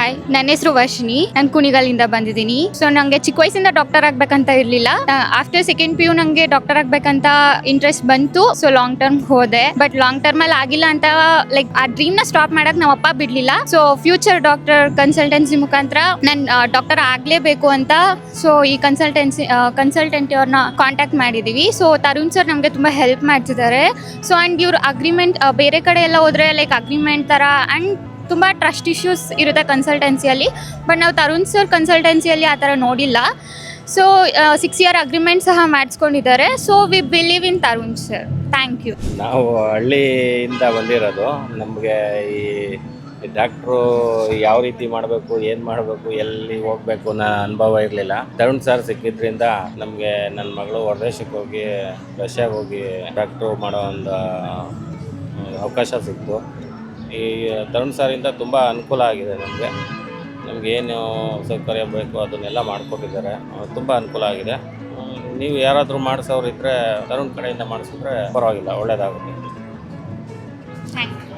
Hi, ನನ್ನ ಹೆಸರು ವರ್ಷಿನಿ. ನಾನು ಕುಣಿಗಲ್ಲಿಂದ ಬಂದಿದ್ದೀನಿ. ಸೊ ನಂಗೆ ಚಿಕ್ಕ ವಯಸ್ಸಿಂದ ಡಾಕ್ಟರ್ ಆಗ್ಬೇಕಂತ ಇರಲಿಲ್ಲ. ಆಫ್ಟರ್ ಸೆಕೆಂಡ್ PU ನಂಗೆ ಡಾಕ್ಟರ್ ಆಗ್ಬೇಕಂತ ಇಂಟ್ರೆಸ್ಟ್ ಬಂತು. ಸೊ ಲಾಂಗ್ ಟರ್ಮ್ ಹೋದೆ. ಬಟ್ ಲಾಂಗ್ ಟರ್ಮ್ ಅಲ್ಲಿ ಆಗಿಲ್ಲ ಅಂತ ಲೈಕ್ ಆ ಡ್ರೀಮ್ ನ ಸ್ಟಾಪ್ ಮಾಡಕ್ ನಮ್ಮ ಅಪ್ಪ ಬಿಡ್ಲಿಲ್ಲ. ಸೊ ಫ್ಯೂಚರ್ ಡಾಕ್ಟರ್ ಕನ್ಸಲ್ಟೆನ್ಸಿ ಮುಖಾಂತರ ನಾನು ಡಾಕ್ಟರ್ ಆಗ್ಲೇಬೇಕು ಅಂತ ಸೊ ಈ ಕನ್ಸಲ್ಟೆಂಟ್ ಅವ್ರನ್ನ ಕಾಂಟ್ಯಾಕ್ಟ್ ಮಾಡಿದೀವಿ. ಸೊ ತರುಣ್ ಸರ್ ನಮಗೆ ತುಂಬಾ ಹೆಲ್ಪ್ ಮಾಡ್ತಿದ್ದಾರೆ. ಸೊ ಅಂಡ್ ಇವ್ರ ಅಗ್ರಿಮೆಂಟ್ ಬೇರೆ ಕಡೆ ಎಲ್ಲ ಹೋದ್ರೆ ಲೈಕ್ ಅಗ್ರಿಮೆಂಟ್ ತರ ಅಂಡ್ ತುಂಬ ಟ್ರಸ್ಟ್ ಇಶ್ಯೂಸ್ ಇರುತ್ತೆ ಕನ್ಸಲ್ಟೆನ್ಸಿಯಲ್ಲಿ. ಬಟ್ ನಾವು ತರುಣ್ ಸರ್ ಕನ್ಸಲ್ಟೆನ್ಸಿಯಲ್ಲಿ ಆ ಥರ ನೋಡಿಲ್ಲ. ಸೊ 6 year ಅಗ್ರಿಮೆಂಟ್ ಸಹ ಮಾಡಿಸ್ಕೊಂಡಿದ್ದಾರೆ. So we believe in Tarun sir. Thank you. ನಾವು ಹಳ್ಳಿಯಿಂದ ಬಂದಿರೋದು. ನಮಗೆ ಈ ಡಾಕ್ಟ್ರು ಯಾವ ರೀತಿ ಮಾಡಬೇಕು, ಏನು ಮಾಡಬೇಕು, ಎಲ್ಲಿ ಹೋಗಬೇಕು ಅನ್ನೋ ಅನುಭವ ಇರಲಿಲ್ಲ. ತರುಣ್ ಸರ್ ಸಿಕ್ಕಿದ್ರಿಂದ ನಮಗೆ ನನ್ನ ಮಗಳು ಹೊರದೇಶಕ್ಕೆ ಹೋಗಿ ರಷ್ಯಾಗೆ ಹೋಗಿ ಡಾಕ್ಟ್ರು ಮಾಡೋ ಒಂದು ಅವಕಾಶ ಸಿಕ್ತು. ಈ ತರುಣ್ ಸರಿಂದ ತುಂಬ ಅನುಕೂಲ ಆಗಿದೆ ನಮಗೇನು ಸೌಕರ್ಯ ಬೇಕು ಅದನ್ನೆಲ್ಲ ಮಾಡಿಕೊಟ್ಟಿದ್ದಾರೆ. ತುಂಬ ಅನುಕೂಲ ಆಗಿದೆ. ನೀವು ಯಾರಾದರೂ ಮಾಡಿಸೋರು ಇದ್ದರೆ ತರುಣ್ ಕಡೆಯಿಂದ ಮಾಡಿಸಿದ್ರೆ ಪರವಾಗಿಲ್ಲ, ಒಳ್ಳೆಯದಾಗುತ್ತೆ. Thank you.